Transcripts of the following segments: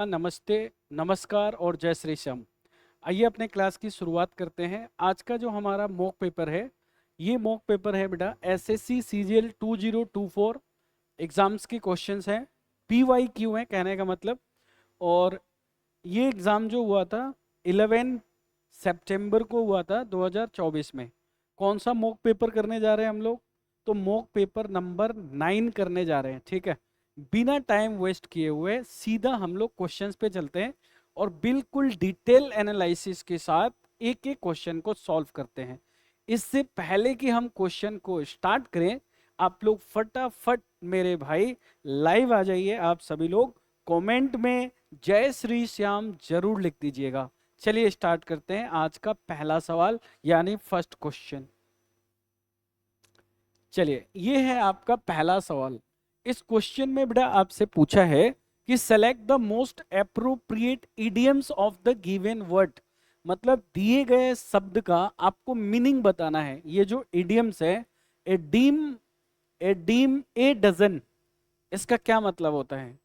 नमस्ते, नमस्कार और जय श्री श्याम। आइए अपने क्लास की शुरुआत करते हैं। आज का जो हमारा मॉक पेपर है, ये मॉक पेपर है बेटा एसएससी सीजीएल 2024 एग्जाम्स के क्वेश्चंस हैं। पीवाईक्यू है कहने का मतलब। और ये एग्ज़ाम जो हुआ था 11 सितंबर को हुआ था 2024 में। कौन सा मॉक पेपर करने जा रहे हैं हम लोग? तो मॉक पेपर नंबर 9 करने जा रहे हैं, ठीक है। बिना टाइम वेस्ट किए हुए सीधा हम लोग क्वेश्चंस पे चलते हैं और बिल्कुल डिटेल एनालिसिस के साथ एक एक क्वेश्चन को सॉल्व करते हैं। इससे पहले कि हम क्वेश्चन को स्टार्ट करें, आप लोग फटाफट मेरे भाई लाइव आ जाइए। आप सभी लोग कमेंट में जय श्री श्याम जरूर लिख दीजिएगा। चलिए स्टार्ट करते हैं आज का पहला सवाल यानी फर्स्ट क्वेश्चन। चलिए ये है आपका पहला सवाल। इस क्वेश्चन में बेटा आपसे पूछा है कि select the most appropriate idioms of the given word. मतलब दिए गए शब्द का आपको मीनिंग बताना है। ये जो इडियम्स है, a dime, a dime, a dozen, इसका क्या मतलब होता है?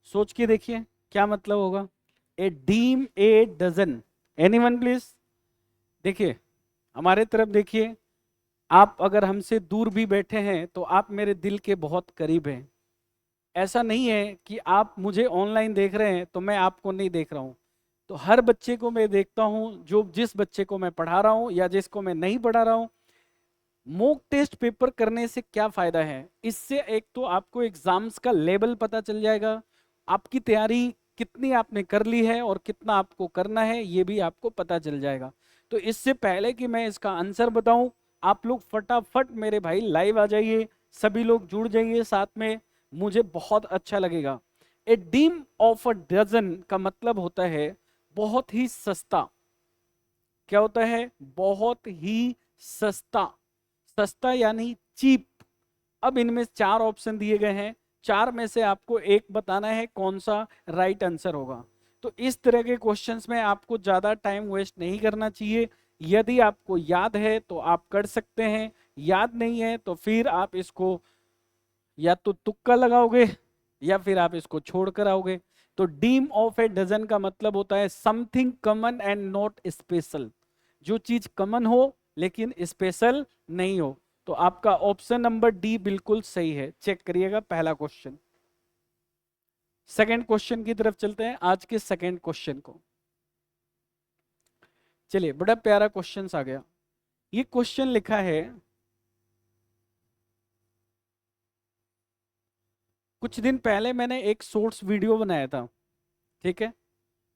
सोच के देखिए क्या मतलब होगा। A dime, a dozen, anyone please. देखिए हमारे तरफ देखिए। आप अगर हमसे दूर भी बैठे हैं तो आप मेरे दिल के बहुत करीब हैं। ऐसा नहीं है कि आप मुझे ऑनलाइन देख रहे हैं तो मैं आपको नहीं देख रहा हूं। तो हर बच्चे को मैं देखता हूं, जो जिस बच्चे को मैं पढ़ा रहा हूं या जिसको मैं नहीं पढ़ा रहा हूं। मॉक टेस्ट पेपर करने से क्या फायदा है? इससे एक तो आपको एग्जाम्स का लेवल पता चल जाएगा, आपकी तैयारी कितनी आपने कर ली है और कितना आपको करना है ये भी आपको पता चल जाएगा। तो इससे पहले कि मैं इसका आंसर बताऊं, आप लोग फटाफट मेरे भाई लाइव आ जाइए, सभी लोग जुड़ जाइए साथ में, मुझे बहुत अच्छा लगेगा। ए डीम ऑफ अ डजन का मतलब होता है बहुत ही सस्ता। क्या होता है? बहुत ही सस्ता। सस्ता यानी चीप। अब इनमें चार ऑप्शन दिए गए हैं, चार में से आपको एक बताना है कौन सा राइट आंसर होगा। तो इस तरह के क्वेश्चंस में आपको ज़्यादा टाइम वेस्ट नहीं करना चाहिए। यदि आपको याद है तो आप कर सकते हैं, याद नहीं है तो फिर आप इसको या तो तुक्का लगाओगे या फिर आप इसको छोड़ कर आओगे। तो डीम ऑफ ए डजन का मतलब होता है something common and not special. जो चीज कॉमन हो लेकिन स्पेशल नहीं हो। तो आपका ऑप्शन नंबर डी बिल्कुल सही है। चेक करिएगा पहला क्वेश्चन। सेकंड क्वेश्चन की तरफ चलते हैं, आज के सेकंड क्वेश्चन को। चलिए बड़ा प्यारा क्वेश्चन आ गया। ये क्वेश्चन लिखा है, कुछ दिन पहले मैंने एक शॉर्ट्स वीडियो बनाया था, ठीक है,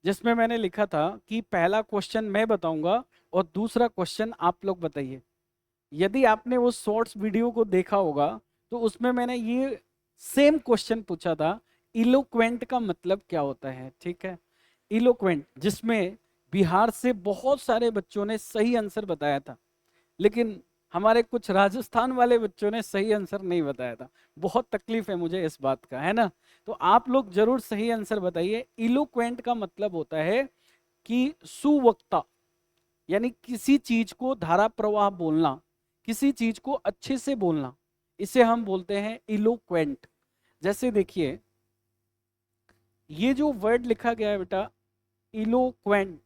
जिसमें मैंने लिखा था कि पहला क्वेश्चन मैं बताऊंगा और दूसरा क्वेश्चन आप लोग बताइए। यदि आपने वो शॉर्ट्स वीडियो को देखा होगा तो उसमें मैंने ये सेम क्वेश्चन पूछा था, इलोक्वेंट का मतलब क्या होता है, ठीक है। इलोक्वेंट, जिसमें बिहार से बहुत सारे बच्चों ने सही आंसर बताया था, लेकिन हमारे कुछ राजस्थान वाले बच्चों ने सही आंसर नहीं बताया था। बहुत तकलीफ है मुझे इस बात का, है ना। तो आप लोग जरूर सही आंसर बताइए। इलोक्वेंट का मतलब होता है कि सुवक्ता, यानी किसी चीज को धारा प्रवाह बोलना, किसी चीज को अच्छे से बोलना, इसे हम बोलते हैं इलोक्वेंट। जैसे देखिए ये जो वर्ड लिखा गया है बेटा, इलोक्वेंट,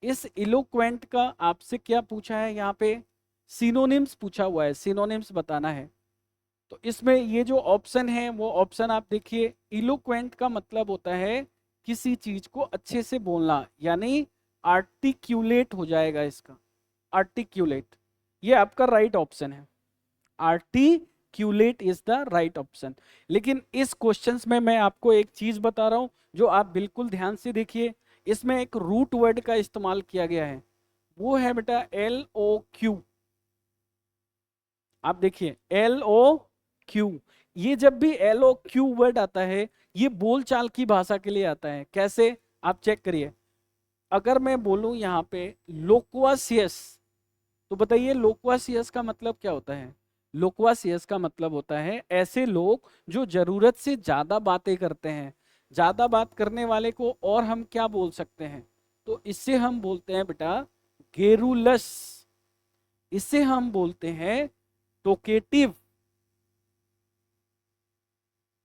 इस इलोक्वेंट का आपसे क्या पूछा है? यहाँ पे सिनोनिम्स पूछा हुआ है, सिनोनिम्स बताना है। तो इसमें ये जो ऑप्शन है वो ऑप्शन आप देखिए। इलोक्वेंट का मतलब होता है किसी चीज को अच्छे से बोलना, यानी आर्टिक्यूलेट हो जाएगा इसका, आर्टिक्यूलेट। ये आपका राइट ऑप्शन है, आर्टिक्यूलेट इज द राइट ऑप्शन। लेकिन इस क्वेश्चंस में मैं आपको एक चीज बता रहा हूं जो आप बिल्कुल ध्यान से देखिए। इसमें एक रूट वर्ड का इस्तेमाल किया गया है, वो है बेटा LOQ। आप देखिए LOQ। ये जब भी LOQ वर्ड आता है ये बोलचाल की भाषा के लिए आता है। कैसे? आप चेक करिए। अगर मैं बोलूं यहाँ पे लोक्वासियस, तो बताइए लोक्वासियस का मतलब क्या होता है? लोक्वासियस का मतलब होता है ऐसे लोग जो जरूरत से ज्यादा बातें करते हैं। ज्यादा बात करने वाले को और हम क्या बोल सकते हैं? तो इससे हम बोलते हैं बेटा गेरुलस, इससे हम बोलते हैं टोकेटिव,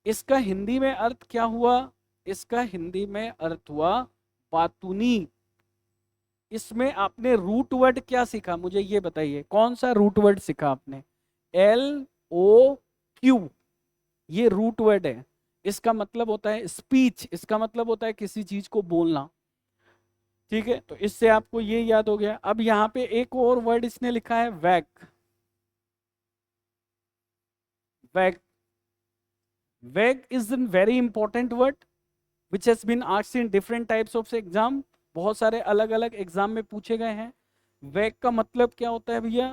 इसका हिंदी में अर्थ क्या हुआ? इसका हिंदी में अर्थ हुआ बातूनी। इसमें आपने रूट वर्ड क्या सीखा, मुझे ये बताइए, कौन सा रूट वर्ड सीखा आपने? LOQ, ये रूट वर्ड है। इसका मतलब होता है स्पीच, इसका मतलब होता है किसी चीज को बोलना। ठीक है, तो इससे आपको ये याद हो गया। अब यहाँ पे एक और वर्ड इसने लिखा है vague. Vague, vague is an very important word which has been asked in different types of exam. बहुत सारे अलग अलग एग्जाम में पूछे गए हैं। वैग का मतलब क्या होता है भैया?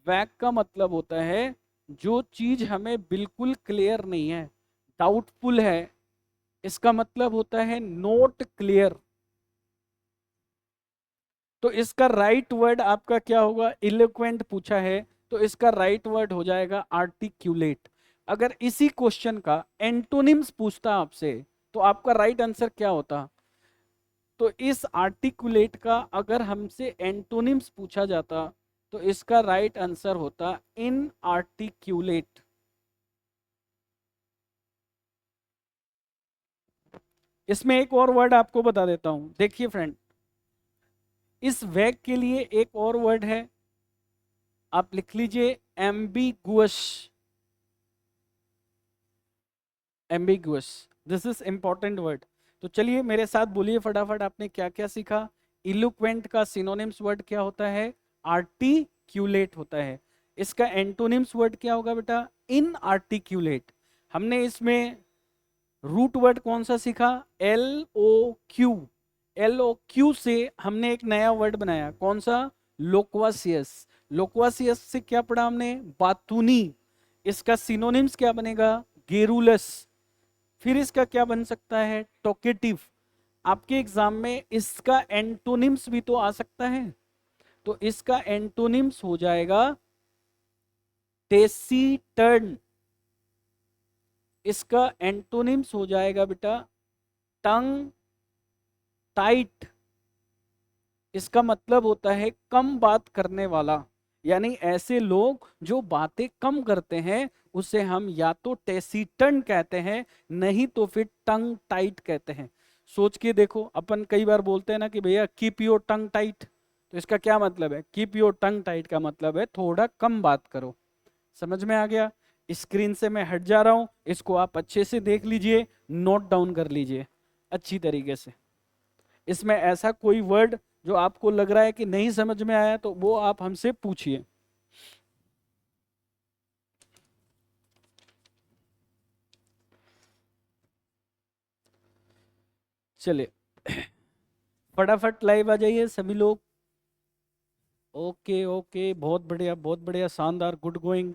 वैग का मतलब होता है जो चीज हमें बिल्कुल क्लियर नहीं है, डाउटफुल है। इसका मतलब होता है नोट क्लियर। तो इसका राइट वर्ड आपका क्या होगा? इलोक्वेंट पूछा है, तो इसका राइट वर्ड हो जाएगा आर्टिक्यूलेट। अगर इसी क्वेश्चन का एंटोनिम्स पूछता आपसे, तो आपका राइट आंसर क्या होता? तो इस आर्टिकुलेट का अगर हमसे एंटोनिम्स पूछा जाता, तो इसका राइट आंसर होता इन आर्टिक्यूलेट। इसमें एक और वर्ड आपको बता देता हूं, देखिए फ्रेंड, इस वैग के लिए एक और वर्ड है, आप लिख लीजिए ambiguous. Ambiguous, this is important word. तो चलिए मेरे साथ बोलिए फटाफट, आपने क्या क्या सीखा? इलोक्वेंट का सिनोनिम्स वर्ड क्या होता है? आर्टिक्यूलेट होता है। इसका एंटोनिम्स वर्ड क्या होगा बेटा? इनआर्टिक्यूलेट। हमने इसमें रूट वर्ड कौन सा सीखा? LOQ। LOQ से हमने एक नया वर्ड बनाया, कौन सा? लोक्वासियस। लोक्वासियस से क्या पढ़ा हमने? बातूनी। इसका सिनोनिम्स क्या बनेगा? गेरुलस। फिर इसका क्या बन सकता है? टोकेटिव। आपके एग्जाम में इसका एंटोनिम्स भी तो आ सकता है, तो इसका एंटोनिम्स हो जाएगा टेसीटर्न। इसका एंटोनिम्स हो जाएगा बेटा टंग टाइट। इसका मतलब होता है कम बात करने वाला, यानी ऐसे लोग जो बातें कम करते हैं उसे हम या तो टेसीटर्न कहते हैं, नहीं तो फिर टंग टाइट कहते हैं। सोच के देखो, अपन कई बार बोलते हैं ना कि भैया कीप योर टंग टाइट, तो इसका क्या मतलब है? कीप योर टंग टाइट का मतलब है थोड़ा कम बात करो। समझ में आ गया? स्क्रीन से मैं हट जा रहा हूं, इसको आप अच्छे से देख लीजिए, नोट डाउन कर लीजिए अच्छी तरीके से। इसमें ऐसा कोई वर्ड जो आपको लग रहा है कि नहीं समझ में आया, तो वो आप हमसे पूछिए। चलिए फटाफट लाइव आ जाइए सभी लोग। ओके ओके, बहुत बढ़िया बहुत बढ़िया, शानदार, गुड गोइंग।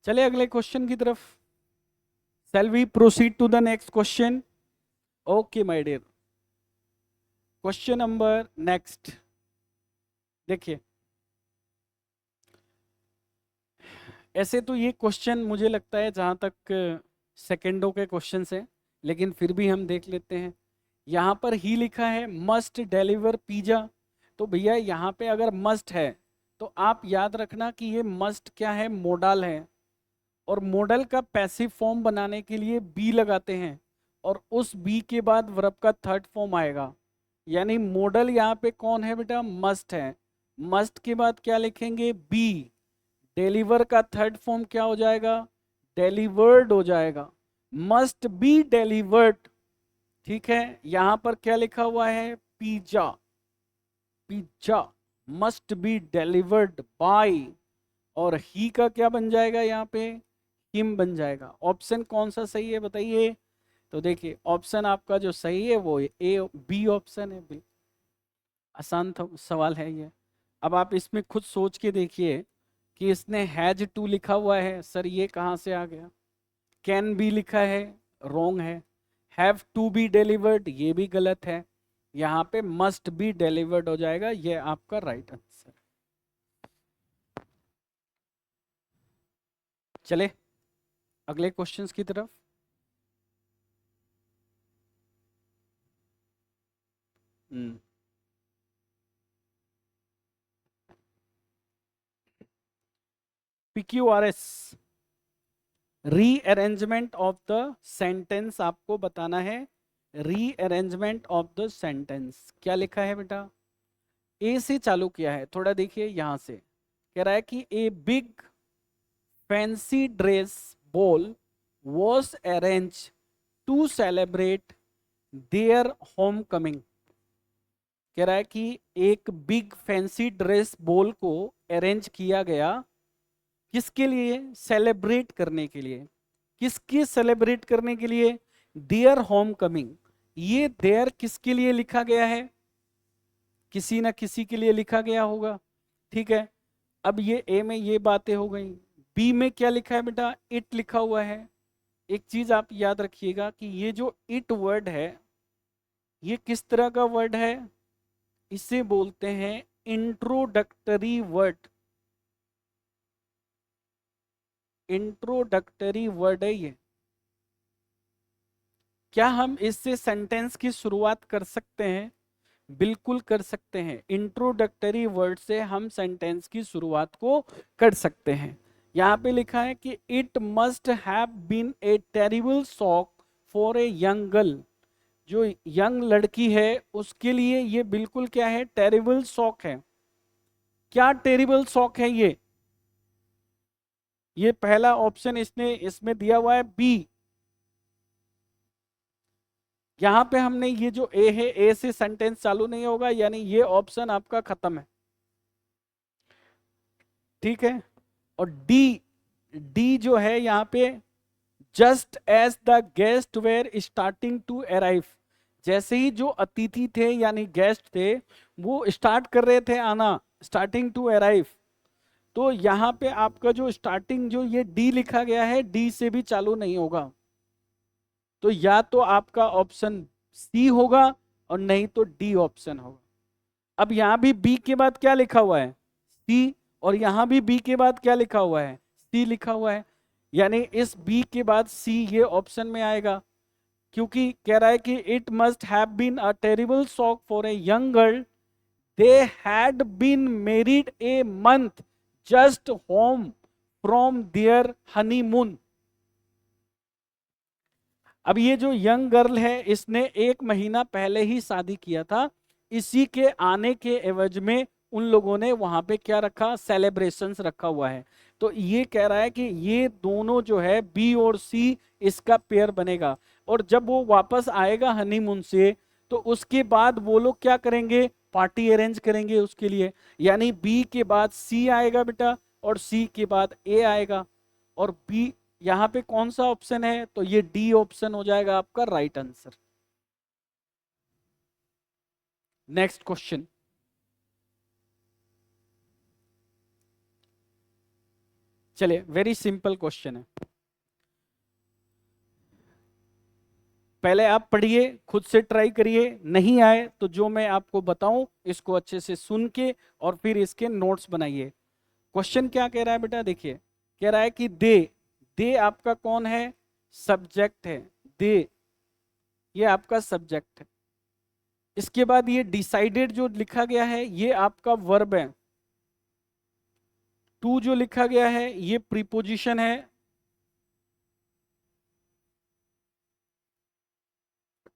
चले अगले क्वेश्चन की तरफ। Shall we proceed to the next question? Okay my dear, question number next. देखिए, ऐसे तो ये क्वेश्चन मुझे लगता है जहाँ तक सेकेंडों के क्वेश्चन है, लेकिन फिर भी हम देख लेते हैं। यहाँ पर ही लिखा है मस्ट डिलीवर पिज्जा। तो भैया यहाँ पे अगर मस्ट है, तो आप याद रखना कि ये मस्ट क्या है? मोडल है। और मॉडल का पैसिव फॉर्म बनाने के लिए बी लगाते हैं, और उस बी के बाद वर्ब का थर्ड फॉर्म आएगा। यानी मॉडल यहाँ पे कौन है बेटा? मस्ट है। मस्ट के बाद क्या लिखेंगे? बी। डिलीवर का थर्ड फॉर्म क्या हो जाएगा? डिलीवर्ड हो जाएगा। Must be delivered. ठीक है, यहां पर क्या लिखा हुआ है? Pizza. Pizza must be delivered by, और ही का क्या बन जाएगा यहाँ पे? हिम बन जाएगा। ऑप्शन कौन सा सही है बताइए? तो देखिए, ऑप्शन आपका जो सही है वो ए बी ऑप्शन है। बिल्कुल आसान सवाल है ये। अब आप इसमें खुद सोच के देखिए कि इसने हैज टू लिखा हुआ है, सर ये कहाँ से आ गया? कैन बी लिखा है, रॉन्ग है। हैव टू बी डिलीवर्ड, ये भी गलत है। यहाँ पे मस्ट बी डिलीवर्ड हो जाएगा, ये आपका राइट आंसर। चले अगले क्वेश्चंस की तरफ। PQRS, rearrangement of the sentence आपको बताना है। रीअरेंजमेंट ऑफ द सेंटेंस क्या लिखा है बेटा? ए से चालू किया है, थोड़ा देखिए यहां से। कह रहा है कि a big fancy dress ball was arrange to celebrate their home coming. कह रहा है कि एक बिग फैंसी ड्रेस बॉल को अरेंज किया गया, किसके लिए? सेलिब्रेट करने के लिए। किसके सेलिब्रेट करने के लिए? There home coming. ये देयर किसके लिए लिखा गया है? किसी ना किसी के लिए लिखा गया होगा, ठीक है। अब ये ए में ये बातें हो गई। बी में क्या लिखा है बेटा? इट लिखा हुआ है। एक चीज आप याद रखिएगा कि ये जो इट वर्ड है, ये किस तरह का वर्ड है? इसे बोलते हैं इंट्रोडक्टरी वर्ड। इंट्रोडक्टरी वर्ड है ये। क्या हम इससे सेंटेंस की शुरुआत कर सकते हैं? बिल्कुल कर सकते हैं। इंट्रोडक्टरी वर्ड से हम सेंटेंस की शुरुआत को कर सकते हैं। यहाँ पे लिखा है कि it must have been a terrible shock for a young girl. जो यंग लड़की है उसके लिए ये बिल्कुल क्या है? टेरिबल शॉक है। क्या टेरिबल शॉक है ये पहला ऑप्शन इसने इसमें दिया हुआ है बी। यहां पे हमने ये जो ए है, ए से सेंटेंस चालू नहीं होगा, यानी ये ऑप्शन आपका खत्म है, ठीक है। और डी, डी जो है यहाँ पे, just as the guest were starting to arrive. जैसे ही जो अतिथि थे यानी गेस्ट थे वो स्टार्ट कर रहे थे आना, स्टार्टिंग टू अराइव, तो यहाँ पे आपका जो स्टार्टिंग जो ये डी लिखा गया है, डी से भी चालू नहीं होगा। तो या तो आपका ऑप्शन सी होगा और नहीं तो डी ऑप्शन होगा। अब यहां भी बी के बाद क्या लिखा हुआ है? सी। और यहां भी बी के बाद क्या लिखा हुआ है? सी लिखा हुआ है। यानी इस बी के बाद सी ये ऑप्शन में आएगा, क्योंकि कह रहा है कि it must have been a terrible shock for a young girl, they had been married a month just home from their honeymoon. अब ये जो यंग गर्ल है इसने 1 महीना पहले ही शादी किया था। इसी के आने के एवज में उन लोगों ने वहां पे क्या रखा? सेलिब्रेशंस रखा हुआ है। तो ये कह रहा है कि ये दोनों जो है बी और सी, इसका पेयर बनेगा। और जब वो वापस आएगा हनीमून से तो उसके बाद वो लोग क्या करेंगे? पार्टी अरेंज करेंगे उसके लिए। यानी बी के बाद सी आएगा बेटा और सी के बाद ए आएगा। और बी यहां पे कौन सा ऑप्शन है? तो ये डी ऑप्शन हो जाएगा आपका राइट आंसर। Next question. चलिए, वेरी सिंपल क्वेश्चन है। पहले आप पढ़िए, खुद से ट्राई करिए, नहीं आए तो जो मैं आपको बताऊं इसको अच्छे से सुन के और फिर इसके नोट्स बनाइए। क्वेश्चन क्या कह रहा है बेटा? देखिए, कह रहा है कि दे आपका कौन है? सब्जेक्ट है। दे ये आपका सब्जेक्ट है। इसके बाद ये डिसाइडेड जो लिखा गया है ये आपका वर्ब है। टू जो लिखा गया है ये प्रीपोजिशन है।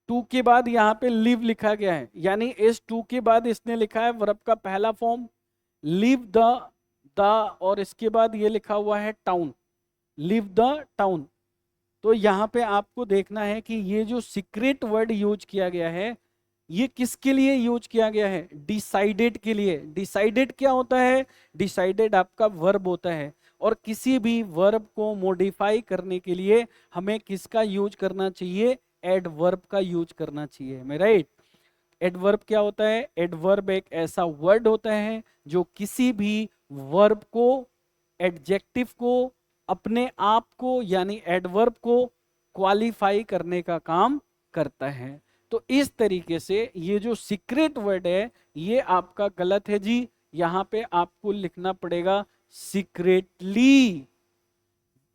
टू के बाद यहाँ पे लिव लिखा गया है, यानी इस टू के बाद इसने लिखा है वर्ब का पहला फॉर्म लिव द, और इसके बाद ये लिखा हुआ है टाउन, लिव द टाउन। तो यहाँ पे आपको देखना है कि ये जो सीक्रेट वर्ड यूज किया गया है ये किसके लिए यूज किया गया है? डिसाइडेड के लिए। डिसाइडेड क्या होता है? डिसाइडेड आपका वर्ब होता है। और किसी भी वर्ब को मॉडिफाई करने के लिए हमें किसका यूज करना चाहिए? एडवर्ब का यूज करना चाहिए। मैं राइट? एडवर्ब क्या होता है? एडवर्ब एक ऐसा वर्ड होता है जो किसी भी वर्ब को, एडजेक्टिव को, अपने आप को यानी एडवर्ब को क्वालिफाई करने का काम करता है। तो इस तरीके से ये जो सीक्रेट वर्ड है ये आपका गलत है जी। यहां पे आपको लिखना पड़ेगा सीक्रेटली।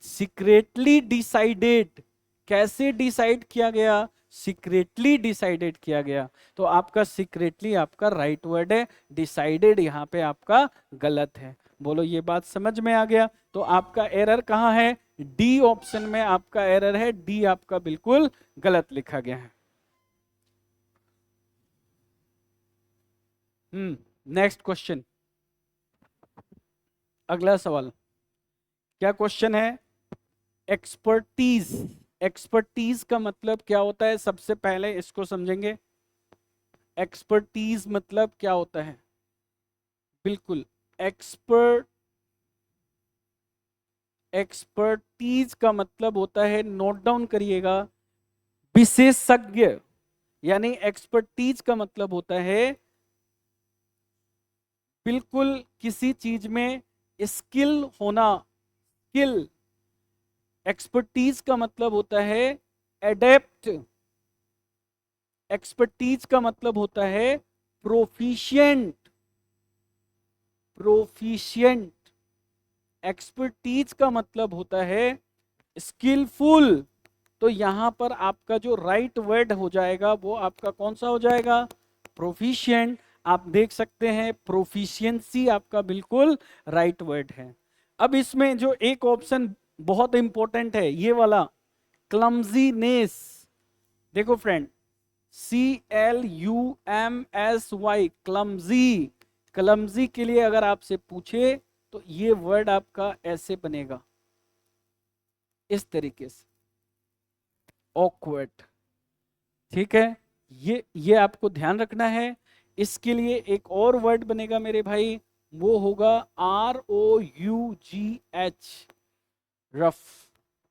Secretly decided. कैसे डिसाइड किया गया? सीक्रेटली डिसाइडेड किया गया। तो आपका सीक्रेटली आपका राइट वर्ड है, डिसाइडेड यहाँ पे आपका गलत है। बोलो ये बात समझ में आ गया? तो आपका एरर कहाँ है? डी ऑप्शन में आपका एरर है, डी आपका बिल्कुल गलत लिखा गया है। नेक्स्ट क्वेश्चन, अगला सवाल क्या क्वेश्चन है? एक्सपर्टीज। एक्सपर्टीज का मतलब क्या होता है, सबसे पहले इसको समझेंगे। एक्सपर्टीज मतलब क्या होता है? बिल्कुल, एक्सपर्ट एक्सपर्टीज का मतलब होता है, नोट डाउन करिएगा, विशेषज्ञ। यानी एक्सपर्टीज का मतलब होता है बिल्कुल किसी चीज में स्किल होना, स्किल। एक्सपर्टीज का मतलब होता है एडेप्ट। एक्सपर्टीज का मतलब होता है प्रोफिशिएंट। प्रोफिशिएंट। एक्सपर्टीज का मतलब होता है स्किलफुल। तो यहां पर आपका जो राइट वर्ड हो जाएगा वो आपका कौन सा हो जाएगा? प्रोफिशिएंट। आप देख सकते हैं प्रोफिशिएंसी आपका बिल्कुल राइट वर्ड है। अब इसमें जो एक ऑप्शन बहुत इंपॉर्टेंट है, ये वाला क्लमजीनेस। देखो फ्रेंड, CLUMSY, क्लमजी। क्लमजी के लिए अगर आपसे पूछे तो ये वर्ड आपका ऐसे बनेगा, इस तरीके से, ऑकवर्ड। ठीक है, ये आपको ध्यान रखना है। इसके लिए एक और वर्ड बनेगा मेरे भाई, वो होगा ROUGH, रफ।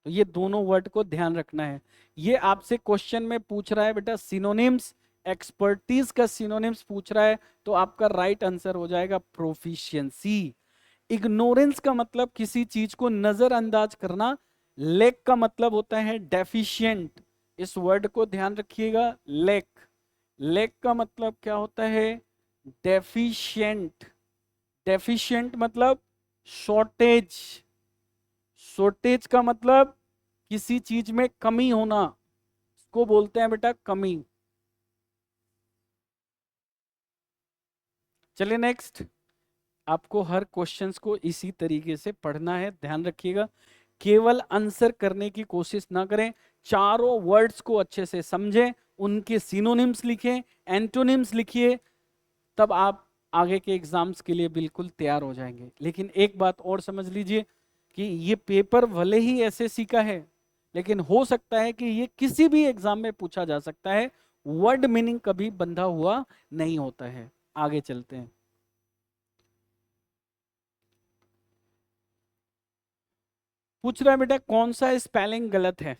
तो ये दोनों वर्ड को ध्यान रखना है। ये आपसे क्वेश्चन में पूछ रहा है बेटा सिनोनिम्स, एक्सपर्टीज का सिनोनिम्स पूछ रहा है, तो आपका राइट आंसर हो जाएगा प्रोफिशिएंसी। इग्नोरेंस का मतलब किसी चीज को नजरअंदाज करना। लेक का मतलब होता है डेफिशिएंट। इस वर्ड को ध्यान रखिएगा, लेक। लेक का मतलब क्या होता है? डेफिशिएंट। डेफिशिएंट मतलब शॉर्टेज। शॉर्टेज का मतलब किसी चीज में कमी होना, इसको बोलते हैं बेटा कमी। चलिए नेक्स्ट, आपको हर क्वेश्चंस को इसी तरीके से पढ़ना है, ध्यान रखिएगा। केवल आंसर करने की कोशिश ना करें, चारों वर्ड्स को अच्छे से समझें, उनके सिनोनिम्स लिखें, एंटोनिम्स लिखिए, तब आप आगे के एग्जाम्स के लिए बिल्कुल तैयार हो जाएंगे। लेकिन एक बात और समझ लीजिए कि ये पेपर भले ही एसएससी का है, लेकिन हो सकता है कि ये किसी भी एग्जाम में पूछा जा सकता है। वर्ड मीनिंग कभी बंधा हुआ नहीं होता है। आगे चलते हैं। पूछ रहा है बेटा कौन सा स्पेलिंग गलत है।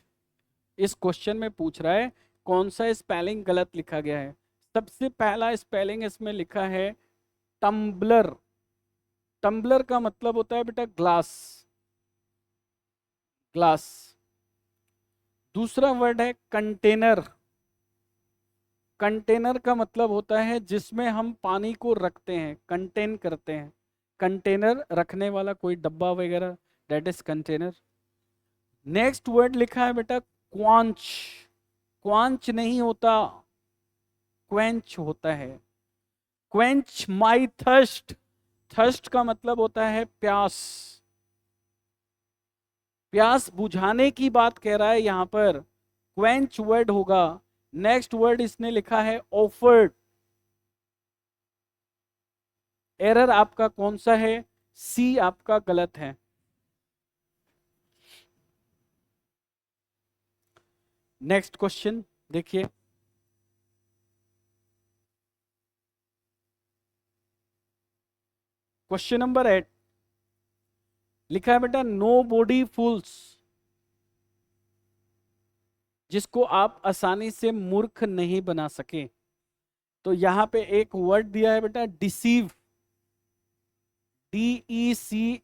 इस क्वेश्चन में पूछ रहा है कौन सा स्पेलिंग गलत लिखा गया है। सबसे पहला स्पेलिंग इसमें लिखा है टम्बलर। टम्बलर का मतलब होता है बेटा ग्लास, ग्लास। दूसरा वर्ड है कंटेनर। कंटेनर का मतलब होता है जिसमें हम पानी को रखते हैं, कंटेन करते हैं। कंटेनर रखने वाला कोई डब्बा वगैरह, that is container. Next word लिखा है बेटा क्वांच। क्वांच नहीं होता, क्वेंच होता है। क्वेंच माई थर्स्ट। थर्स्ट का मतलब होता है प्यास। प्यास बुझाने की बात कह रहा है यहां पर, क्वेंच वर्ड होगा। नेक्स्ट वर्ड इसने लिखा है ऑफर्ड। एरर आपका कौन सा है? सी आपका गलत है। नेक्स्ट क्वेश्चन देखिए, क्वेश्चन नंबर 8 लिखा है बेटा नो बॉडी फूल्स, जिसको आप आसानी से मूर्ख नहीं बना सके। तो यहां पे एक वर्ड दिया है बेटा डिसीव। DECEIVED,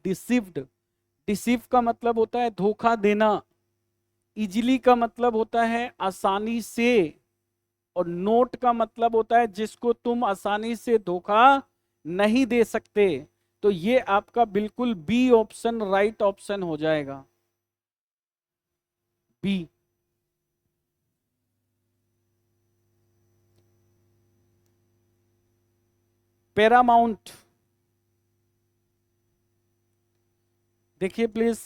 deceived. डिसीव का मतलब होता है धोखा देना। इजिली का मतलब होता है आसानी से। और नोट का मतलब होता है जिसको तुम आसानी से धोखा नहीं दे सकते। तो ये आपका बिल्कुल बी ऑप्शन राइट ऑप्शन हो जाएगा, बी। पैरामाउंट। देखिए प्लीज,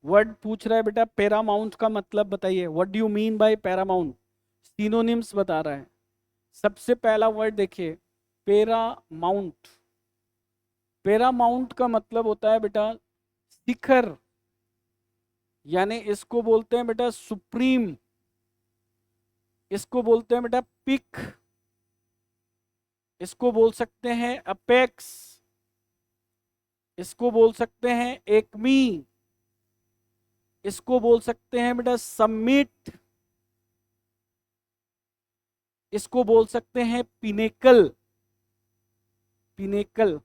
वर्ड पूछ रहा है बेटा पैरामाउंट का मतलब बताइए, what do you mean bye Paramount, synonyms बता रहा है। सबसे पहला वर्ड देखिए, पैरामाउंट। पैरामाउंट का मतलब होता है बेटा शिखर, यानी इसको बोलते हैं बेटा सुप्रीम, इसको बोलते हैं बेटा पिक, इसको बोल सकते हैं अपेक्स, इसको बोल सकते हैं एकमी, इसको बोल सकते हैं बेटा समिट, इसको बोल सकते हैं पिनेकल, पिनेकल।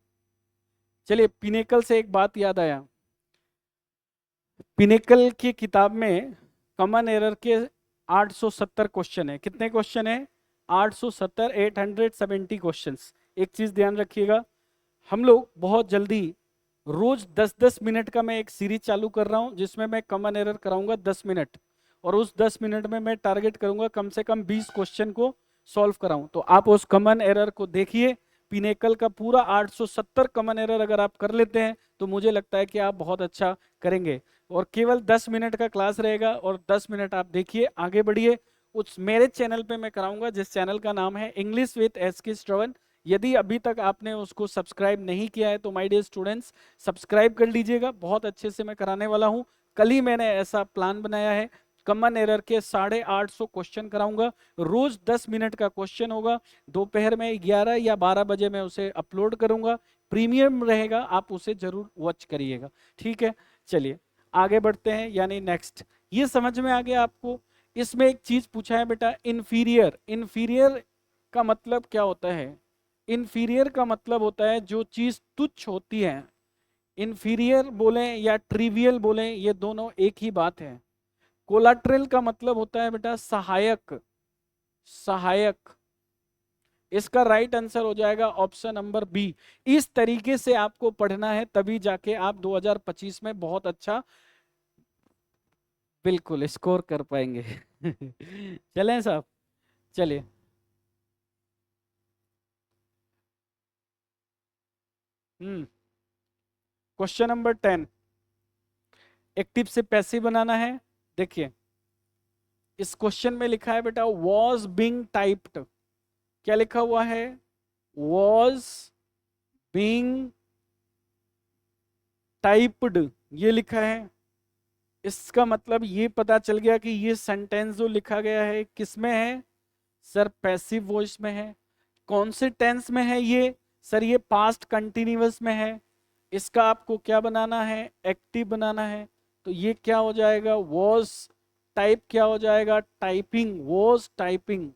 चलिए पिनेकल से एक बात याद आया, पिनेकल की किताब में कॉमन एरर के 870 क्वेश्चन है। कितने क्वेश्चन है? 870, 870 क्वेश्चंस। एक चीज ध्यान रखिएगा, हम लोग बहुत जल्दी रोज 10-10 मिनट का मैं एक सीरीज चालू कर रहा हूं जिसमें मैं कॉमन एरर कराऊंगा 10 मिनट, और उस 10 मिनट में मैं टारगेट करूंगा कम से कम 20 क्वेश्चन को सॉल्व कराऊं। तो आप उस कॉमन एरर को देखिए, पिनेकल का पूरा 870 कॉमन एरर अगर आप कर लेते हैं तो मुझे लगता है कि आप बहुत अच्छा करेंगे। और केवल 10 मिनट का क्लास रहेगा और 10 मिनट आप देखिए, आगे बढ़िए। उस मेरे चैनल पे मैं कराऊंगा जिस चैनल का नाम है इंग्लिश विद एसके श्रवण। यदि अभी तक आपने उसको सब्सक्राइब नहीं किया है तो माय डियर स्टूडेंट्स सब्सक्राइब कर लीजिएगा, बहुत अच्छे से मैं कराने वाला हूं। कल ही मैंने ऐसा प्लान बनाया है, कॉमन एरर के 850 क्वेश्चन कराऊंगा, रोज 10 मिनट का क्वेश्चन होगा, दोपहर में 11 या 12 बजे मैं उसे अपलोड करूंगा, प्रीमियम रहेगा, आप उसे जरूर वॉच करिएगा। ठीक है, चलिए आगे बढ़ते हैं, यानी नेक्स्ट। ये समझ में आ गया आपको? इसमें एक चीज पूछा है बेटा इंफीरियर, इंफीरियर का मतलब क्या होता है? इंफीरियर का मतलब होता है जो चीज तुच्छ होती है। इंफीरियर बोलें या ट्रिवियल बोलें, ये दोनों एक ही बात है। कोलाट्रल का मतलब होता है बेटा सहायक, सहायक। इसका राइट आंसर हो जाएगा ऑप्शन नंबर बी। इस तरीके से आपको पढ़ना है, तभी जाके आप 2025 में बहुत अच्छा बिल्कुल स्कोर कर पाएंगे। चलें साहब, चलिए। क्वेश्चन नंबर 10, एक्टिव से पैसिव बनाना है। देखिए इस क्वेश्चन में लिखा है बेटा वॉज बीइंग टाइप्ड, क्या लिखा हुआ है? वॉज बीइंग टाइप्ड, ये लिखा है। इसका मतलब ये पता चल गया कि ये सेंटेंस जो लिखा गया है किस में है सर? पैसिव वॉइस में है। कौन से टेंस में है ये सर? ये पास्ट कंटिन्यूअस में है। इसका आपको क्या बनाना है? एक्टिव बनाना है। तो ये क्या हो जाएगा? वॉज टाइप क्या हो जाएगा? Typing, was typing.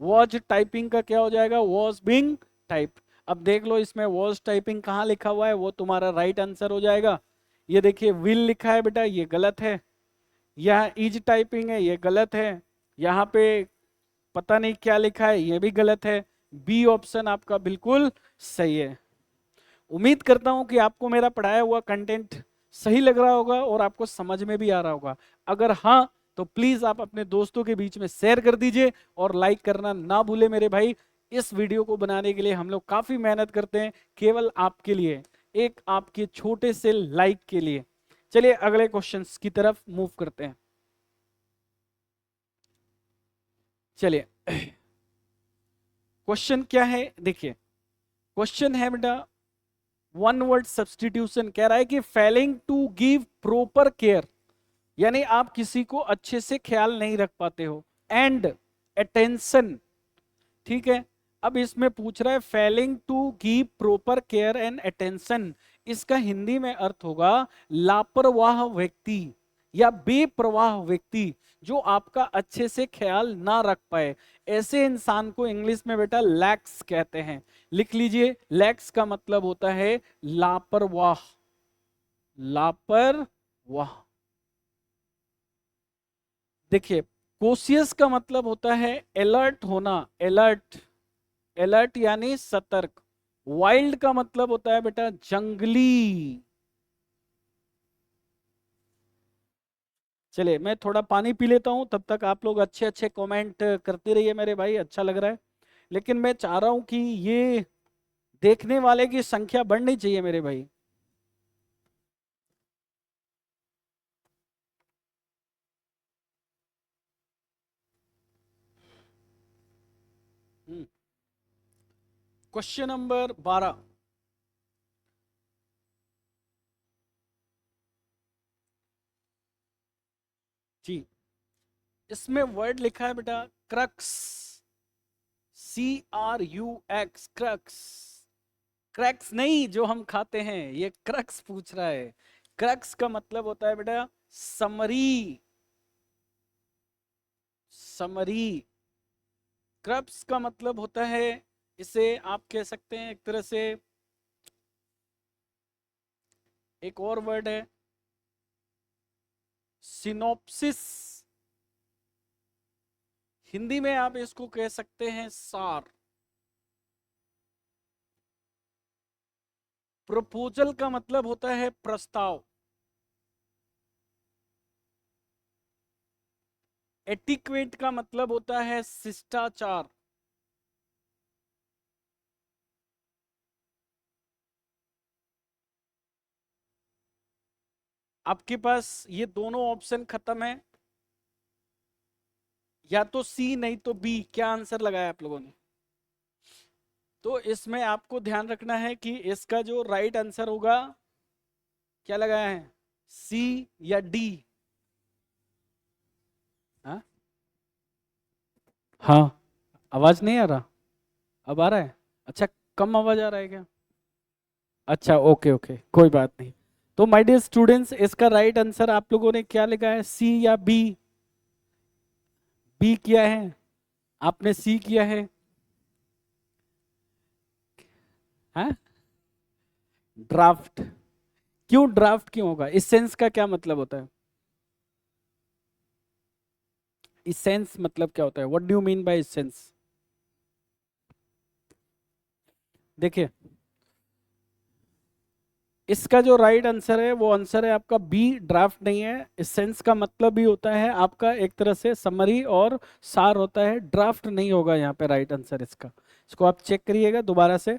Was typing का क्या हो जाएगा? Was being type. अब देख लो इसमें वॉज टाइपिंग कहाँ लिखा हुआ है, वो तुम्हारा राइट आंसर हो जाएगा। ये देखिए विल लिखा है बेटा, ये गलत है। यहाँ इज टाइपिंग है, ये गलत है। यहाँ पे पता नहीं क्या लिखा है, ये भी गलत है। बी ऑप्शन आपका बिल्कुल सही है। उम्मीद करता हूं कि आपको मेरा पढ़ाया हुआ कंटेंट सही लग रहा होगा और आपको समझ में भी आ रहा होगा। अगर हाँ तो प्लीज आप अपने दोस्तों के बीच में शेयर कर दीजिए और लाइक करना ना भूले मेरे भाई। इस वीडियो को बनाने के लिए हम लोग काफी मेहनत करते हैं, केवल आपके लिए, एक आपके छोटे से लाइक के लिए। चलिए अगले क्वेश्चंस की तरफ मूव करते हैं। चलिए क्वेश्चन क्या है देखिए, क्वेश्चन है बेटा वन वर्ड सब्सटीट्यूशन। कह रहा है कि failing to give proper care, यानी आप किसी को अच्छे से ख्याल नहीं रख पाते हो, एंड अटेंशन। ठीक है, अब इसमें पूछ रहा है failing to give proper care and attention, इसका हिंदी में अर्थ होगा लापरवाह व्यक्ति या बेप्रवाह व्यक्ति जो आपका अच्छे से ख्याल ना रख पाए। ऐसे इंसान को इंग्लिश में बेटा लैक्स कहते हैं। लिख लीजिए, लैक्स का मतलब होता है लापरवाह, लापरवाह। देखिए कोशियस का मतलब होता है अलर्ट होना, अलर्ट, अलर्ट यानी सतर्क। वाइल्ड का मतलब होता है बेटा जंगली। चलिए मैं थोड़ा पानी पी लेता हूं, तब तक आप लोग अच्छे अच्छे कमेंट करते रहिए मेरे भाई, अच्छा लग रहा है। लेकिन मैं चाह रहा हूं कि ये देखने वाले की संख्या बढ़नी चाहिए मेरे भाई। Question number 12। जी, इसमें वर्ड लिखा है बेटा क्रक्स, CRUX, क्रक्स। क्रैक्स नहीं जो हम खाते हैं, ये क्रक्स पूछ रहा है। क्रक्स का मतलब होता है बेटा समरी, समरी। क्रप्स का मतलब होता है, इसे आप कह सकते हैं एक तरह से, एक और वर्ड है सिनोप्सिस, हिंदी में आप इसको कह सकते हैं सार। प्रपोजल का मतलब होता है प्रस्ताव। एटिक्वेट का मतलब होता है शिष्टाचार। आपके पास ये दोनों ऑप्शन खत्म है, या तो सी नहीं तो बी। क्या आंसर लगाया आप लोगों ने? तो इसमें आपको ध्यान रखना है कि इसका जो राइट आंसर होगा, क्या लगाया है, सी या डी? हाँ हाँ, आवाज नहीं आ रहा? अब आ रहा है? अच्छा, कम आवाज आ रहा है क्या? अच्छा, ओके ओके, कोई बात नहीं। तो माय डियर स्टूडेंट्स, इसका राइट आंसर आप लोगों ने क्या लिखा है, सी या बी? बी किया है, आपने सी किया है। हाँ, ड्राफ्ट। क्यों ड्राफ्ट क्यों होगा? इसेंस का क्या मतलब होता है? इसेंस मतलब क्या होता है? What do you mean bye essence? देखिए, इसका जो राइट आंसर है वो आंसर है आपका बी, ड्राफ्ट नहीं है। इसेंस का मतलब भी होता है आपका एक तरह से समरी और सार होता है, ड्राफ्ट नहीं होगा यहाँ पे राइट आंसर इसका। इसको आप चेक करिएगा दोबारा से।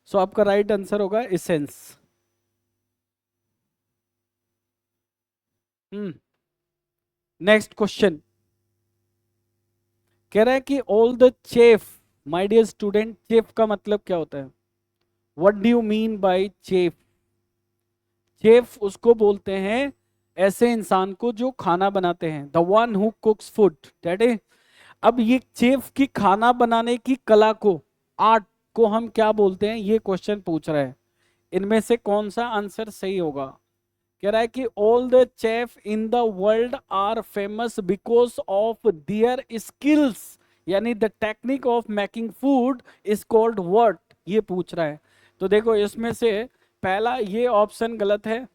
सो आपका राइट आंसर होगा इसेंस। हम्म। नेक्स्ट क्वेश्चन कह रहा है कि all the chef, my dear student, chef का मतलब क्या होता है? What do you mean by chef? Chef उसको बोलते हैं ऐसे इंसान को जो खाना बनाते हैं, the one who कुक्स food, that is. अब ये चेफ की खाना बनाने की कला को, आर्ट को हम क्या बोलते हैं, ये क्वेश्चन पूछ रहा है। इनमें से कौन सा आंसर सही होगा? कह रहा है कि all the chef in the world are famous because of their skills, यानी the technique of making food is called what, ये पूछ रहा है। तो देखो, इसमें से पहला ये ऑप्शन गलत है,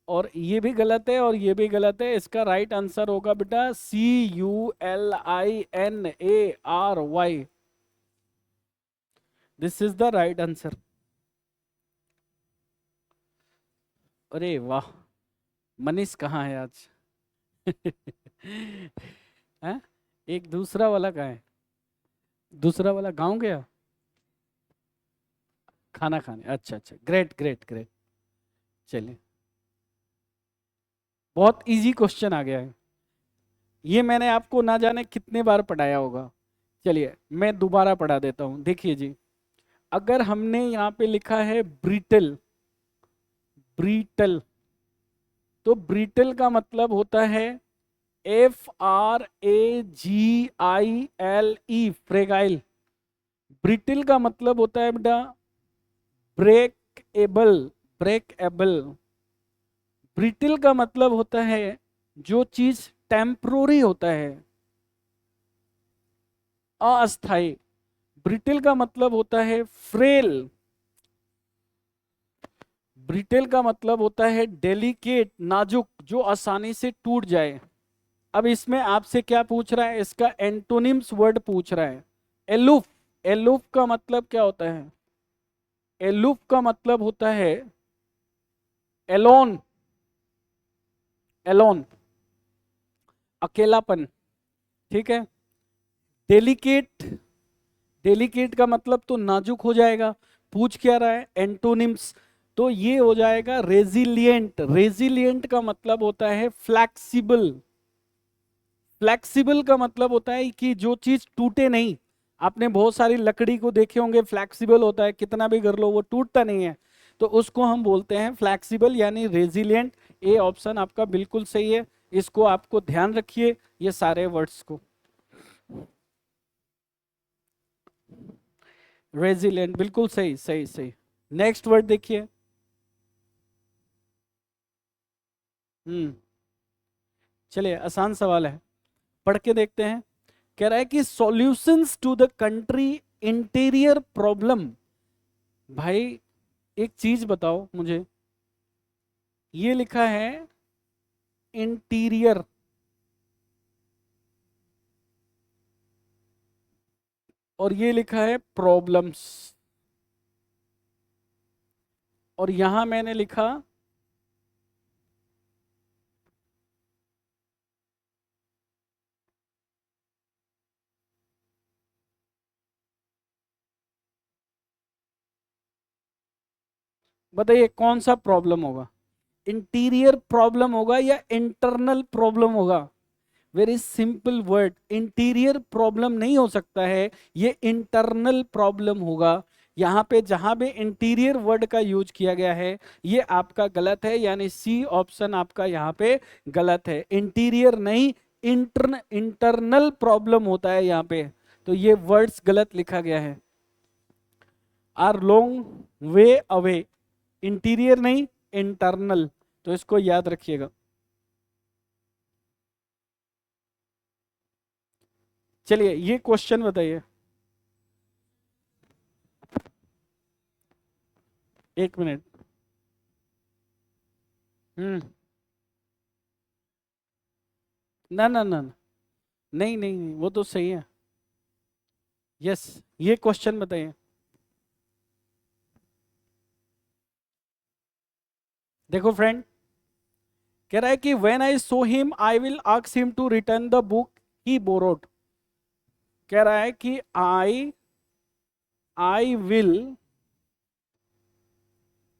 और ये भी गलत है, और ये भी गलत है। इसका राइट आंसर होगा बेटा CULINARY। This is the right answer. अरे वाह, मनीष कहाँ है आज? हैं? एक दूसरा वाला कहाँ है? दूसरा वाला गांव गया खाना खाने। अच्छा अच्छा, ग्रेट ग्रेट ग्रेट। चलिए, बहुत इजी क्वेश्चन आ गया है। ये मैंने आपको ना जाने कितने बार पढ़ाया होगा। चलिए, मैं दोबारा पढ़ा देता हूँ। देखिए जी, अगर हमने यहाँ पे लिखा है ब्रिटल, ब्रिटल, तो ब्रिटल का मतलब होता है FRAGILE, फ्रेगाइल। ब्रिटल का मतलब होता है बेटा ब्रेकेबल, ब्रेकेबल। ब्रिटल का मतलब होता है जो चीज टेम्पोररी होता है, अस्थाई। ब्रिटल का मतलब होता है फ्रेल। ब्रिटल का मतलब होता है डेलिकेट, नाजुक, जो आसानी से टूट जाए। अब इसमें आपसे क्या पूछ रहा है, इसका एंटोनिम्स वर्ड पूछ रहा है। एलुफ, एलुफ का मतलब क्या होता है? एलुफ का मतलब होता है एलोन, एलोन, अकेलापन। ठीक है। डेलिकेट, डेलिकेट का मतलब तो नाजुक हो जाएगा। पूछ क्या रहा है, एंटोनिम्स, तो ये हो जाएगा रेजिलिएंट। रेजिलिएंट का मतलब होता है फ्लैक्सिबल। फ्लैक्सिबल का मतलब होता है कि जो चीज टूटे नहीं। आपने बहुत सारी लकड़ी को देखे होंगे, फ्लैक्सिबल होता है, कितना भी कर लो वो टूटता नहीं है, तो उसको हम बोलते हैं फ्लैक्सिबल यानी रेजिलिएंट। ए ऑप्शन आपका बिल्कुल सही है, इसको आपको ध्यान रखिए ये सारे वर्ड्स को। रेजिलिएंट बिल्कुल सही सही सही। नेक्स्ट वर्ड देखिए। हम्म, चलिए आसान सवाल है, पढ़ के देखते हैं। कह रहा है कि solutions to the country interior problem. भाई एक चीज बताओ मुझे, ये लिखा है इंटीरियर, और ये लिखा है प्रॉब्लम्स, और यहां मैंने लिखा बताइए कौन सा प्रॉब्लम होगा, इंटीरियर प्रॉब्लम होगा या इंटरनल प्रॉब्लम होगा। Very simple word, interior problem नहीं हो सकता है, ये इंटरनल प्रॉब्लम होगा। यहाँ पे जहां भी इंटीरियर वर्ड का यूज किया गया है ये आपका गलत है, यानी सी ऑप्शन आपका यहाँ पे गलत है। इंटीरियर नहीं, इंटरनल प्रॉब्लम होता है यहाँ पे, तो ये वर्ड्स गलत लिखा गया है। Are long way away, interior नहीं इंटरनल, तो इसको याद रखिएगा। चलिए ये क्वेश्चन बताइए। एक मिनट। हम्म, ना ना ना ना, नहीं नहीं नहीं, वो तो सही है। यस, ये क्वेश्चन बताइए। देखो फ्रेंड, कह रहा है कि when I saw him I will ask him to return the book he borrowed. कह रहा है कि I will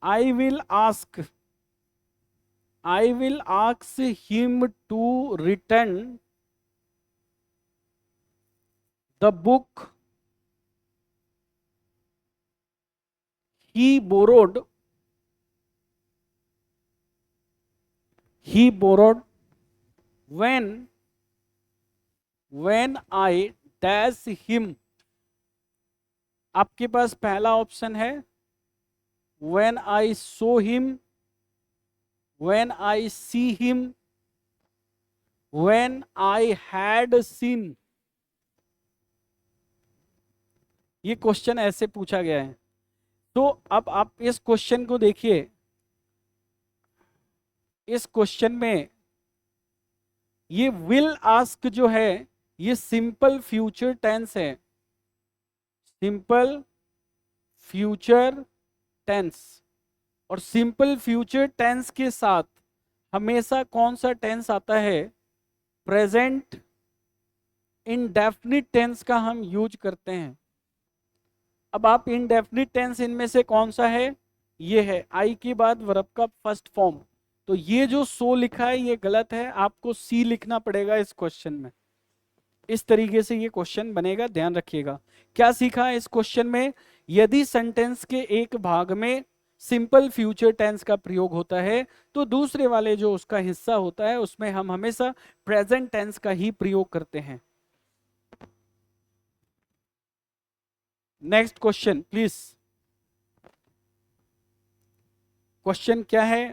I will ask I will ask him to return the book he borrowed he borrowed when I dash him। आपके पास पहला option है when I saw him, when I see him, when I had seen। ये question ऐसे पूछा गया है, तो अब आप इस क्वेश्चन को देखिए। इस क्वेश्चन में ये विल आस्क जो है ये सिंपल फ्यूचर टेंस है, सिंपल फ्यूचर टेंस। और सिंपल फ्यूचर टेंस के साथ हमेशा कौन सा टेंस आता है, प्रेजेंट इंडेफिनिट टेंस का हम यूज करते हैं। अब आप इंडेफिनिट टेंस इनमें से कौन सा है, ये है आई के बाद वर्ब का फर्स्ट फॉर्म। तो ये जो सो लिखा है ये गलत है, आपको सी लिखना पड़ेगा इस क्वेश्चन में। इस तरीके से ये क्वेश्चन बनेगा, ध्यान रखिएगा। क्या सीखा है इस क्वेश्चन में, यदि सेंटेंस के एक भाग में सिंपल फ्यूचर टेंस का प्रयोग होता है तो दूसरे वाले जो उसका हिस्सा होता है उसमें हम हमेशा प्रेजेंट टेंस का ही प्रयोग करते हैं। Next question please. क्वेश्चन क्या है,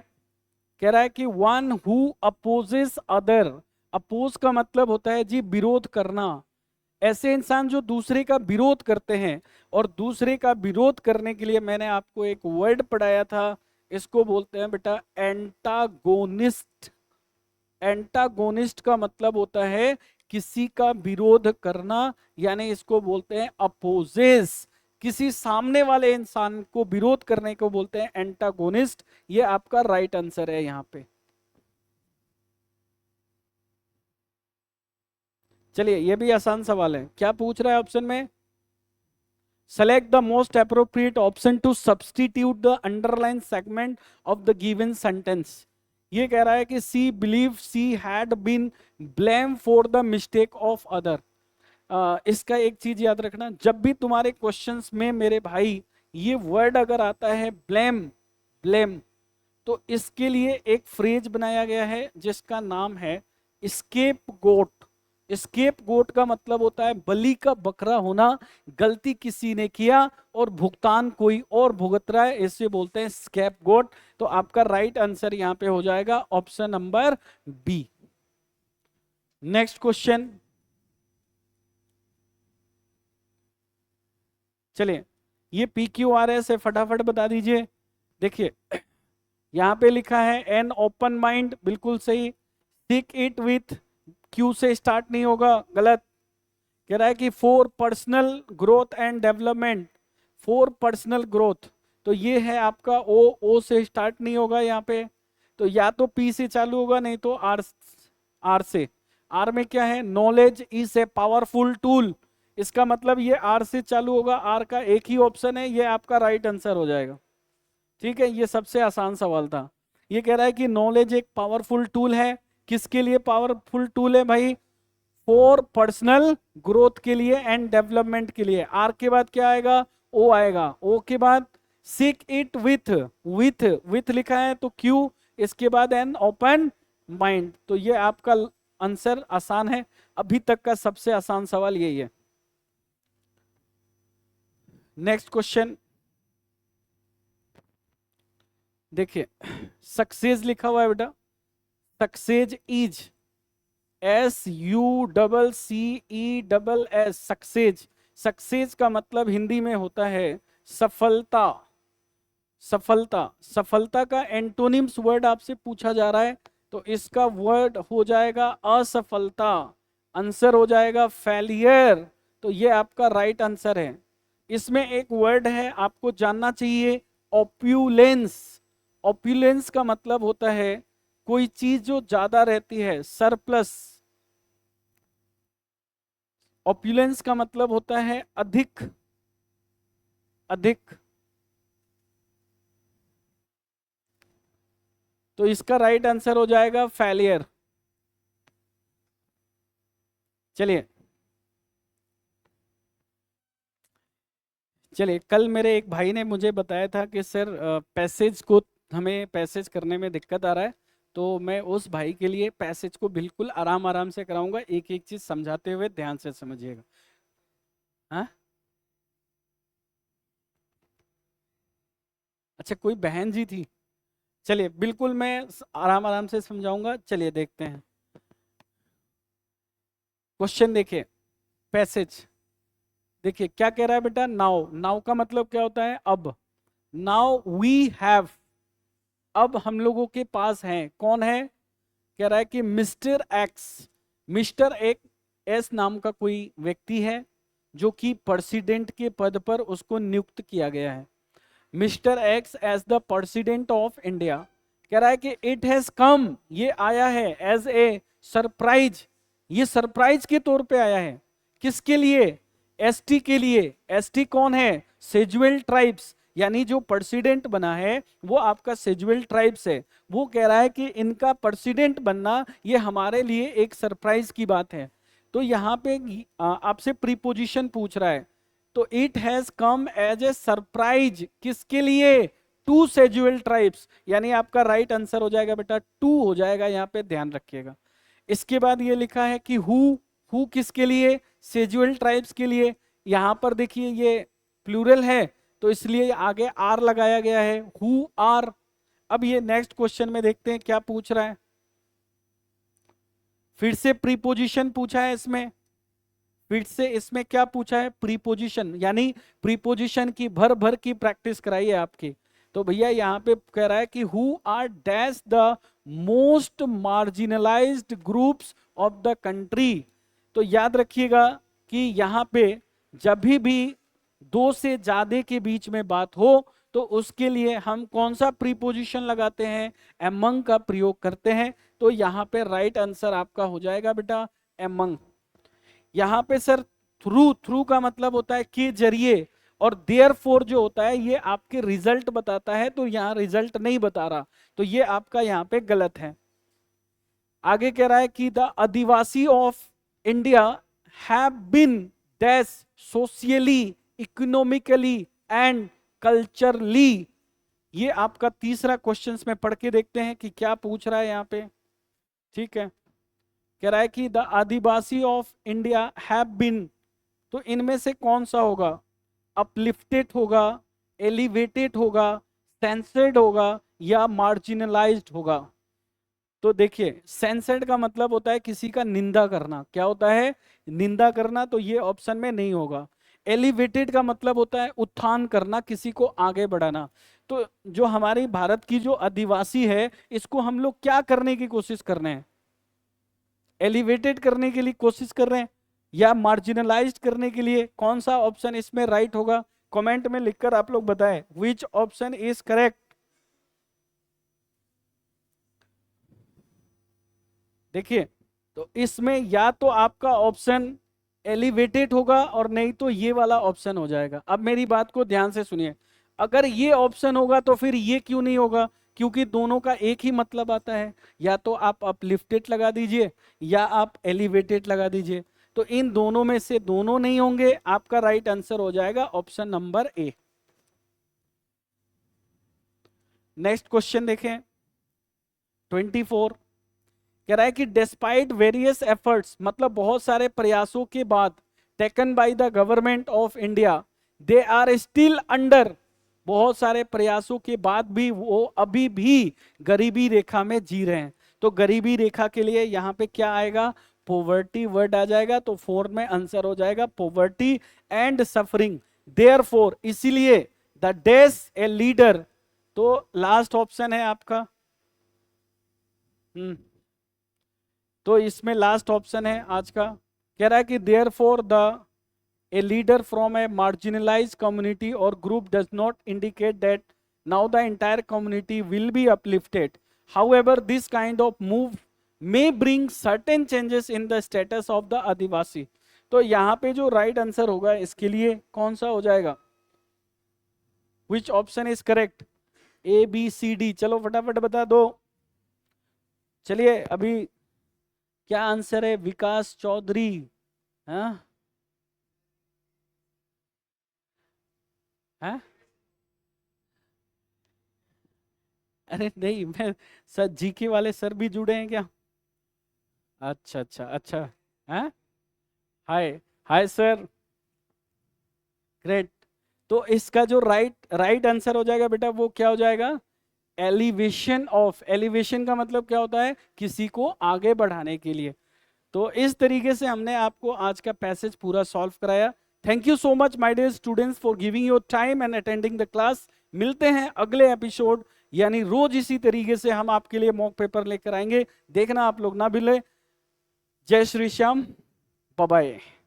कह रहा है कि one who opposes other. Oppose का मतलब होता है जी विरोध करना, ऐसे इंसान जो दूसरे का विरोध करते हैं। और दूसरे का विरोध करने के लिए मैंने आपको एक वर्ड पढ़ाया था, इसको बोलते हैं बेटा एंटागोनिस्ट। एंटागोनिस्ट का मतलब होता है किसी का विरोध करना, यानी इसको बोलते हैं अपोजेस। किसी सामने वाले इंसान को विरोध करने को बोलते हैं एंटागोनिस्ट। ये आपका राइट आंसर है यहां पे। चलिए ये भी आसान सवाल है, क्या पूछ रहा है ऑप्शन में, Select the most appropriate option to substitute the underlined segment of the given sentence. ये कह रहा है कि she believed she had been blamed for the mistake of other. इसका एक चीज याद रखना, जब भी तुम्हारे क्वेश्चंस में मेरे भाई ये वर्ड अगर आता है ब्लेम, ब्लेम, तो इसके लिए एक फ्रेज बनाया गया है जिसका नाम है स्केप गोट। स्केप गोट का मतलब होता है बलि का बकरा होना, गलती किसी ने किया और भुगतान कोई और भुगत रहा है, इसे बोलते हैं स्केप गोट। तो आपका राइट आंसर यहां पे हो जाएगा option number B. Next question, चलिए ये PQRS है, फटाफट बता दीजिए। देखिए यहां पे लिखा है एन ओपन माइंड, बिल्कुल सही। सीक इट विथ क्यू से स्टार्ट नहीं होगा, गलत। कह रहा है कि for personal growth and development, for personal growth, तो ये है आपका ओ से स्टार्ट नहीं होगा यहाँ पे, तो या तो पी से चालू होगा नहीं तो आर से। आर में क्या है, knowledge is a powerful tool, इसका मतलब ये आर से चालू होगा, आर का एक ही ऑप्शन है, ये आपका राइट आंसर हो जाएगा। ठीक है, ये सबसे आसान सवाल था। ये कह रहा है कि नॉलेज एक पावरफुल टूल है, किसके लिए पावरफुल टूल है भाई, फॉर पर्सनल ग्रोथ के लिए एंड डेवलपमेंट के लिए। आर के बाद क्या आएगा, ओ आएगा, ओ के बाद सीक इट विथ, विथ लिखा है तो क्यू, इसके बाद एन ओपन माइंड, तो ये आपका आंसर आसान है, अभी तक का सबसे आसान सवाल यही है। नेक्स्ट क्वेश्चन देखिए, सक्सेस लिखा हुआ है बेटा, success is SUCCESS, success. Success का मतलब हिंदी में होता है सफलता, सफलता। सफलता का एंटोनिम्स वर्ड आपसे पूछा जा रहा है, तो इसका वर्ड हो जाएगा असफलता, आंसर हो जाएगा फेलियर, तो ये आपका राइट आंसर है। इसमें एक वर्ड है आपको जानना चाहिए, ऑप्यूलेंस। ऑप्यूलेंस का मतलब होता है कोई चीज जो ज्यादा रहती है, सरप्लस। ऑप्यूलेंस का मतलब होता है अधिक, अधिक। तो इसका राइट आंसर हो जाएगा फेलियर। चलिए चलिए, कल मेरे एक भाई ने मुझे बताया था कि सर पैसेज को, हमें पैसेज करने में दिक्कत आ रहा है, तो मैं उस भाई के लिए पैसेज को बिल्कुल आराम आराम से कराऊंगा, एक एक चीज समझाते हुए ध्यान से समझिएगा। हाँ, अच्छा कोई बहन जी थी, चलिए बिल्कुल मैं आराम आराम से समझाऊंगा। चलिए देखते हैं क्वेश्चन, देखिए पैसेज, देखिए क्या कह रहा है बेटा, नाउ। नाउ का मतलब क्या होता है, अब। नाउ वी हैव, अब हम लोगों के पास हैं, कौन है, कह रहा है कि मिस्टर एक्स। मिस्टर एक एस नाम का कोई व्यक्ति है जो कि प्रेसिडेंट के पद पर उसको नियुक्त किया गया है। Mister X as the president of India, कह रहा है कि इट हैज कम, ये आया है एज ए सरप्राइज, ये सरप्राइज के तौर पे आया है, किसके लिए, एसटी के लिए। एसटी कौन है, सेजुअल ट्राइब्स, यानी जो प्रेसिडेंट बना है वो आपका सेजुअल ट्राइब्स है। वो कह रहा है कि इनका प्रेसिडेंट बनना ये हमारे लिए एक सरप्राइज की बात है। तो यहाँ पे आपसे प्रीपोजिशन पूछ रहा है, तो it has come as a surprise, किसके लिए, टू सेजुअल ट्राइब्स, यानी आपका राइट आंसर हो जाएगा बेटा टू हो जाएगा, यहाँ पे ध्यान रखिएगा। इसके बाद ये लिखा है कि हु किसके लिए, सेजुअल ट्राइब्स के लिए। यहां पर देखिए ये प्लूरल है तो इसलिए आगे आर लगाया गया है, हु आर। अब ये नेक्स्ट क्वेश्चन में देखते हैं क्या पूछ रहा है, फिर से प्रीपोजिशन पूछा है इसमें, फिर से इसमें क्या पूछा है, प्रीपोजिशन, यानी प्रीपोजिशन की भर भर की प्रैक्टिस कराई है आपकी। तो भैया यहाँ पे कह रहा है कि who are dash the most marginalised groups of the country. तो याद रखिएगा कि यहाँ पे जब भी दो से ज्यादा के बीच में बात हो तो उसके लिए हम कौन सा प्रीपोजिशन लगाते हैं, एमंग का प्रयोग करते हैं। तो यहाँ पे राइट आंसर आपका हो जाएगा बेटा एमंग। यहाँ पे सर थ्रू, थ्रू का मतलब होता है के जरिए, और देयरफॉर जो होता है ये आपके रिजल्ट बताता है, तो यहाँ रिजल्ट नहीं बता रहा, तो ये आपका यहाँ पे गलत है। आगे कह रहा है कि the Adivasi of India have been dash socially, economically and culturally. ये आपका तीसरा क्वेश्चन में पढ़ के देखते हैं कि क्या पूछ रहा है यहाँ पे। ठीक है, कह रहा है कि the Adivasi of India have been, तो इनमें से कौन सा होगा? अपलिफ्टेड होगा, एलिवेटेड होगा, सेंसर्ड होगा या मार्जिनलाइज्ड होगा? तो देखिए, सेंसर्ड का मतलब होता है किसी का निंदा करना। क्या होता है? निंदा करना, तो ये ऑप्शन में नहीं होगा। एलिवेटेड का मतलब होता है उत्थान करना, किसी को आगे बढ़ाना। तो जो हमारी भारत की जो आदिवासी है, इसको हम लोग क्या करने की कोशिश कर रहे हैं? एलिवेटेड करने के लिए कोशिश कर रहे हैं या मार्जिनलाइज्ड करने के लिए? कौन सा ऑप्शन इसमें राइट होगा? कमेंट में लिखकर आप लोग बताएं विच ऑप्शन इज करेक्ट। देखिए, तो इसमें या तो आपका ऑप्शन एलिवेटेड होगा और नहीं तो ये वाला ऑप्शन हो जाएगा। अब मेरी बात को ध्यान से सुनिए, अगर ये ऑप्शन होगा तो फिर ये क्यों नहीं होगा? क्योंकि दोनों का एक ही मतलब आता है, या तो आप अपलिफ्टेड लगा दीजिए या आप एलिवेटेड लगा दीजिए। तो इन दोनों में से दोनों नहीं होंगे, आपका राइट आंसर हो जाएगा option number A. Next question देखें, 24। कह रहा है कि डिस्पाइट वेरियस एफर्ट्स, मतलब बहुत सारे प्रयासों के बाद, taken by the government of India, they are still under, बहुत सारे प्रयासों के बाद भी वो अभी भी गरीबी रेखा में जी रहे हैं। तो गरीबी रेखा के लिए यहाँ पे क्या आएगा? पॉवर्टी वर्ड आ जाएगा, तो 4 में आंसर हो जाएगा पॉवर्टी एंड सफरिंग। देयरफॉर, इसीलिए, द डैश ए लीडर, तो लास्ट ऑप्शन है आपका। तो इसमें लास्ट ऑप्शन है आज का। कह रहा है कि therefore the a leader from a marginalized community और group does not indicate that now the entire community will be uplifted, however this kind of move may bring certain changes in the status of the Adivasi. तो यहाँ पे जो right answer होगा इसके लिए कौन सा हो जाएगा? Which option is correct? A, B, C, D। चलो फटाफट बता दो। चलिए, अभी क्या आंसर है? विकास चौधरी। हाँ हाँ, अरे नहीं, मैं सर जीके वाले सर भी जुड़े हैं क्या? अच्छा अच्छा अच्छा। हाँ, हाय हाय सर, ग्रेट। तो इसका जो राइट आंसर हो जाएगा बेटा, वो क्या हो जाएगा? Elevation of. एलिवेशन का मतलब क्या होता है? किसी को आगे बढ़ाने के लिए। तो इस तरीके से हमने आपको आज का पैसेज पूरा सॉल्व कराया। Thank you so much my dear students for giving your time and attending the class. मिलते हैं अगले एपिसोड, यानी रोज इसी तरीके से हम आपके लिए मॉक पेपर लेकर आएंगे। देखना आप लोग ना भूलें। जय श्री श्याम, बाय बाय।